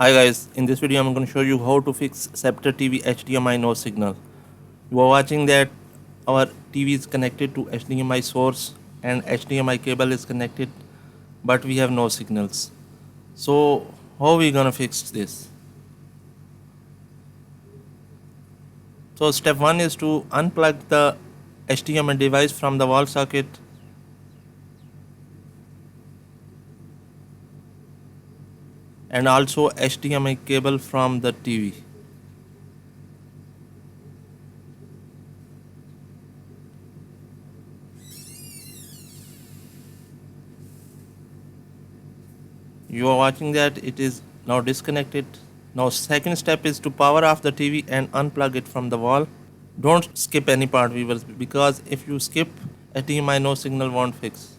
Hi guys, in this video I'm going to show you how to fix Sceptre TV HDMI no signal. You are watching that our TV is connected to HDMI source and HDMI cable is connected, but we have no signals. So how are we going to fix this? So step 1 is to unplug the HDMI device from the wall socket. And also HDMI cable from the TV. You are watching that it is now disconnected. Now second step is to power off the TV and unplug it from the wall. Don't skip any part, viewers, because if you skip, HDMI no signal won't fix.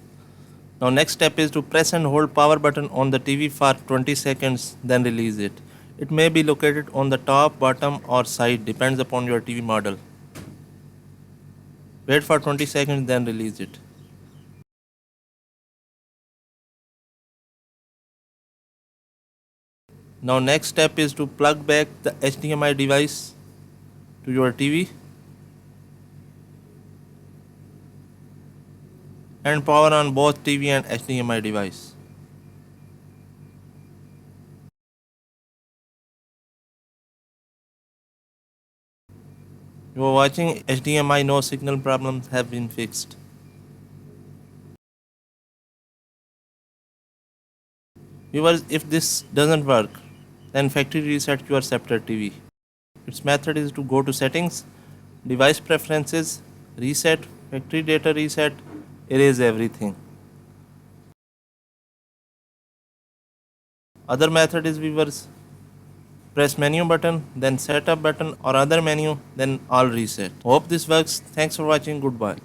Now next step is to press and hold power button on the TV for 20 seconds, then release it. It may be located on the top, bottom or side, depends upon your TV model. Wait for 20 seconds, then release it. Now next step is to plug back the HDMI device to your TV and power on both TV and HDMI device. You are watching HDMI no signal problems have been fixed. Viewers, if this doesn't work, then factory reset your Sceptre TV. Its method is to go to settings, device preferences, reset, factory data reset, erase everything. Other method is, viewers, press menu button, then setup button or other menu, then all reset. Hope this works. Thanks for watching. Goodbye.